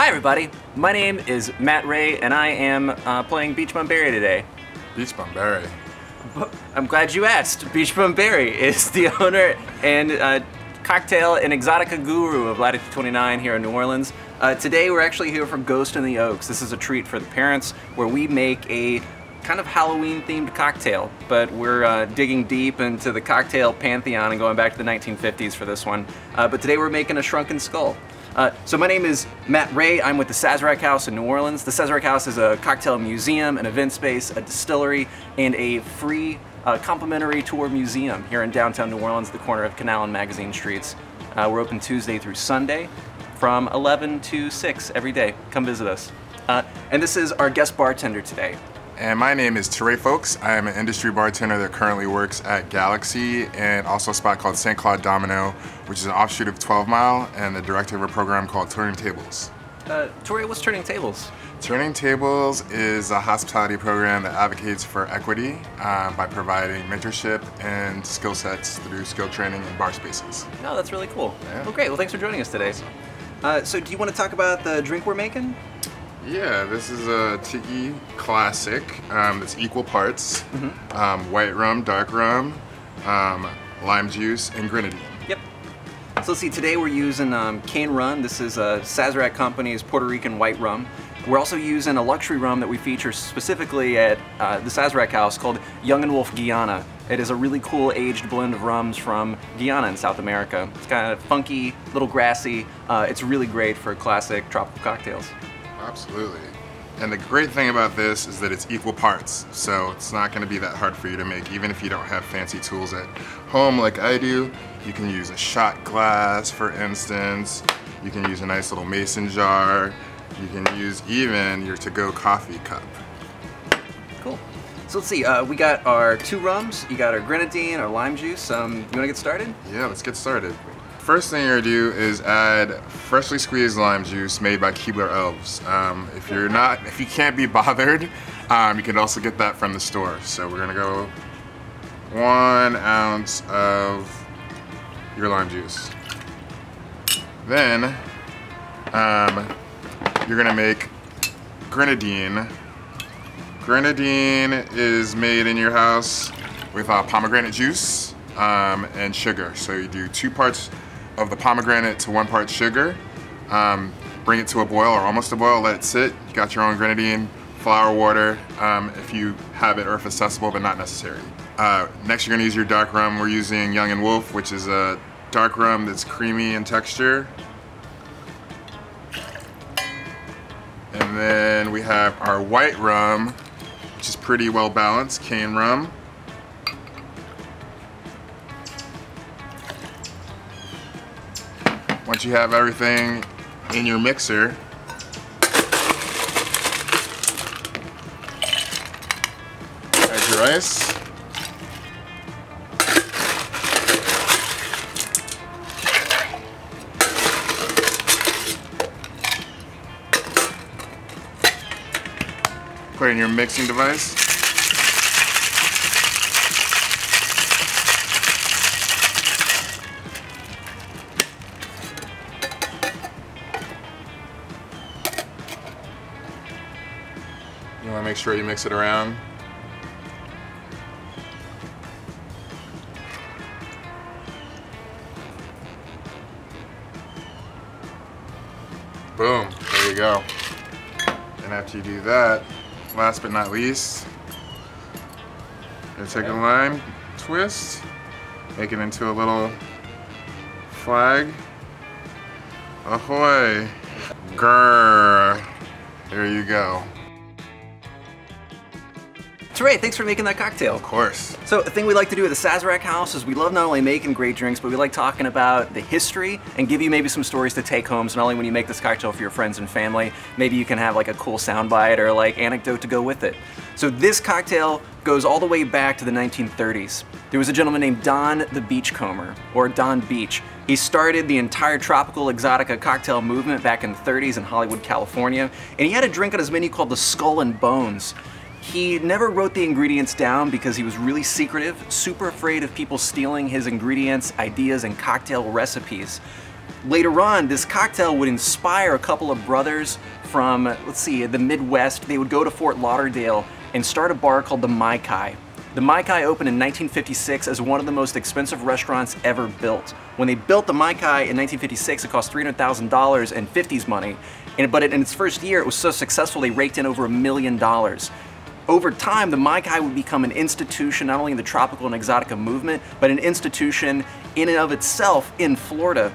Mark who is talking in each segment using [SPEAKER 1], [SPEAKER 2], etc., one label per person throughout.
[SPEAKER 1] Hi everybody, my name is Matt Ray and I am playing Beach Bum Berry today.
[SPEAKER 2] Beach Bum Berry.
[SPEAKER 1] I'm glad you asked. Beach Bum Berry is the owner and cocktail and exotica guru of Latitude 29 here in New Orleans. Today we're actually here for Ghost in the Oaks. This is a treat for the parents where we make a kind of Halloween themed cocktail, but we're digging deep into the cocktail pantheon and going back to the 1950s for this one. But today we're making a shrunken skull. So my name is Matt Ray. I'm with the Sazerac House in New Orleans. The Sazerac House is a cocktail museum, an event space, a distillery, and a free complimentary tour museum here in downtown New Orleans, the corner of Canal and Magazine Streets. We're open Tuesday through Sunday from 11 to 6 every day. Come visit us. And this is our guest bartender today.
[SPEAKER 2] And my name is Teray Folks. I am an industry bartender that currently works at Galaxy and also a spot called St. Claude Domino, which is an offshoot of 12 Mile, and the director of a program called Turning Tables.
[SPEAKER 1] Tori, what's Turning Tables?
[SPEAKER 2] Turning Tables is a hospitality program that advocates for equity by providing mentorship and skill sets through skill training in bar spaces.
[SPEAKER 1] No, that's really cool.
[SPEAKER 2] Yeah.
[SPEAKER 1] Well, great. Well, thanks for joining us today. So do you want to talk about the drink we're making?
[SPEAKER 2] Yeah, this is a tiki classic. It's equal parts white rum, dark rum, lime juice, and grenadine.
[SPEAKER 1] Yep. So let's see, today we're using cane rum. This is Sazerac Company's Puerto Rican white rum. We're also using a luxury rum that we feature specifically at the Sazerac House called Young and Wolf Guyana. It is a really cool aged blend of rums from Guyana in South America. It's kind of funky, a little grassy. It's really great for classic tropical cocktails.
[SPEAKER 2] Absolutely. And the great thing about this is that it's equal parts, so it's not going to be that hard for you to make, even if you don't have fancy tools at home like I do. You can use a shot glass, for instance. You can use a nice little mason jar. You can use even your to-go coffee cup.
[SPEAKER 1] Cool. So let's see, we got our 2 rums, you got our grenadine, our lime juice. You want to get started?
[SPEAKER 2] Yeah, let's get started. First thing you're gonna do is add freshly squeezed lime juice made by Keebler Elves. If you can't be bothered, you can also get that from the store. So we're gonna go 1 ounce of your lime juice. Then you're gonna make grenadine. Grenadine is made in your house with pomegranate juice and sugar. So you do 2 parts of the pomegranate to 1 part sugar. Bring it to a boil or almost a boil, let it sit. You got your own grenadine, flour, water, if you have it or if accessible, but not necessary. Next you're gonna use your dark rum. We're using Young and Wolf, which is a dark rum that's creamy in texture. And then we have our white rum, which is pretty well balanced, cane rum. Once you have everything in your mixer, add your ice. Put it in your mixing device. You want to make sure you mix it around. Boom, there you go. And after you do that, last but not least, you're gonna take a lime twist, make it into a little flag. Ahoy! Grrr! There you go.
[SPEAKER 1] Teray, thanks for making that cocktail.
[SPEAKER 2] Of course.
[SPEAKER 1] So the thing we like to do at the Sazerac House is we love not only making great drinks, but we like talking about the history and give you maybe some stories to take home. So not only when you make this cocktail for your friends and family, maybe you can have like a cool soundbite or like anecdote to go with it. So this cocktail goes all the way back to the 1930s. There was a gentleman named Don the Beachcomber, or Don Beach. He started the entire tropical exotica cocktail movement back in the 30s in Hollywood, California, and he had a drink on his menu called the Skull and Bones. He never wrote the ingredients down because he was really secretive, super afraid of people stealing his ingredients, ideas, and cocktail recipes. later on, this cocktail would inspire a couple of brothers from, let's see, the Midwest. They would go to Fort Lauderdale and start a bar called the Mai Kai. The Mai Kai opened in 1956 as one of the most expensive restaurants ever built. When they built the Mai Kai in 1956, it cost $300,000 in 50s money, but in its first year, it was so successful they raked in over $1 million. Over time, the Mai Kai would become an institution not only in the tropical and exotica movement, but an institution in and of itself in Florida.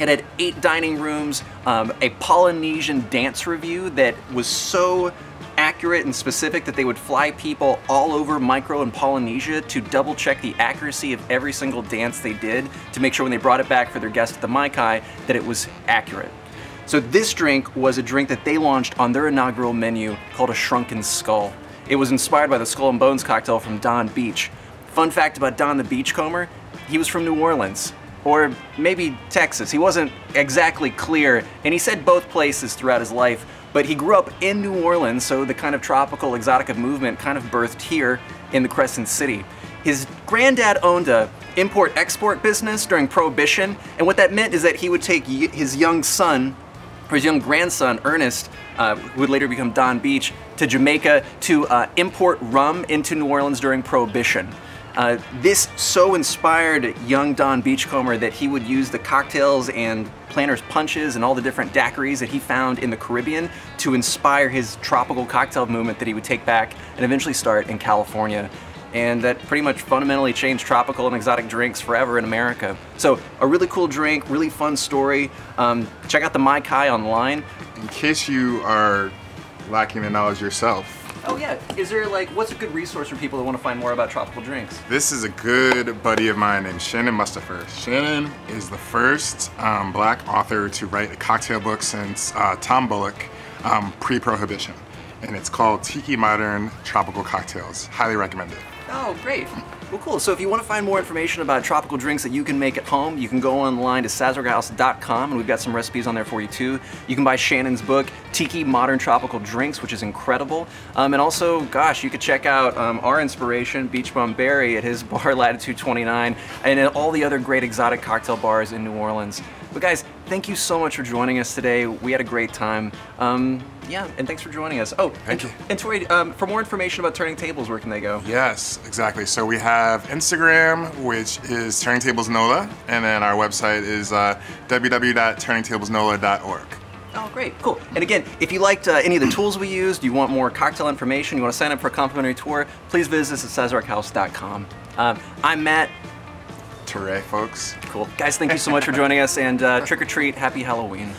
[SPEAKER 1] It had 8 dining rooms, a Polynesian dance review that was so accurate and specific that they would fly people all over Micro and Polynesia to double check the accuracy of every single dance they did to make sure when they brought it back for their guests at the Mai Kai that it was accurate. So this drink was a drink that they launched on their inaugural menu called a Shrunken Skull. It was inspired by the Skull and Bones cocktail from Don Beach. Fun fact about Don the Beachcomber, he was from New Orleans. Or maybe Texas. He wasn't exactly clear, and he said both places throughout his life, but he grew up in New Orleans, so the kind of tropical exotica movement kind of birthed here in the Crescent City. His granddad owned a import-export business during Prohibition, and what that meant is that he would take his young son, or his young grandson, Ernest, who would later become Don Beach, to Jamaica to import rum into New Orleans during Prohibition. This so inspired young Don Beachcomber that he would use the cocktails and Planter's Punches and all the different daiquiris that he found in the Caribbean to inspire his tropical cocktail movement that he would take back and eventually start in California. And that pretty much fundamentally changed tropical and exotic drinks forever in America. So a really cool drink, really fun story. Check out the Mai Kai online.
[SPEAKER 2] In case you are lacking the knowledge yourself,
[SPEAKER 1] oh yeah, is there what's a good resource for people that want to find more about tropical drinks?
[SPEAKER 2] this is a good buddy of mine named Shannon Mustafer. Shannon is the first black author to write a cocktail book since Tom Bullock, pre-Prohibition. And it's called Tiki Modern Tropical Cocktails. Highly recommend it.
[SPEAKER 1] Oh, great. Well, cool. So if you want to find more information about tropical drinks that you can make at home, you can go online to sazerachouse.com, and we've got some recipes on there for you too. You can buy Shannon's book, Tiki Modern Tropical Drinks, which is incredible. And also, gosh, you could check out our inspiration, Beach Bum Barry, at his bar Latitude 29, and at all the other great exotic cocktail bars in New Orleans. But guys, thank you so much for joining us today. We had a great time. Yeah, and thanks for joining us. Oh,
[SPEAKER 2] thank you.
[SPEAKER 1] And Tori, for more information about Turning Tables, where can they go?
[SPEAKER 2] Yes, exactly. So we have Instagram, which is Turning Tables NOLA, and then our website is www.turningtablesnola.org.
[SPEAKER 1] Oh, great, cool. And again, if you liked any of the tools we used, you want more cocktail information, you want to sign up for a complimentary tour, please visit us at sazerachouse.com. I'm Matt.
[SPEAKER 2] Hooray, folks.
[SPEAKER 1] Cool. Guys, thank you so much for joining us, and trick or treat, happy Halloween.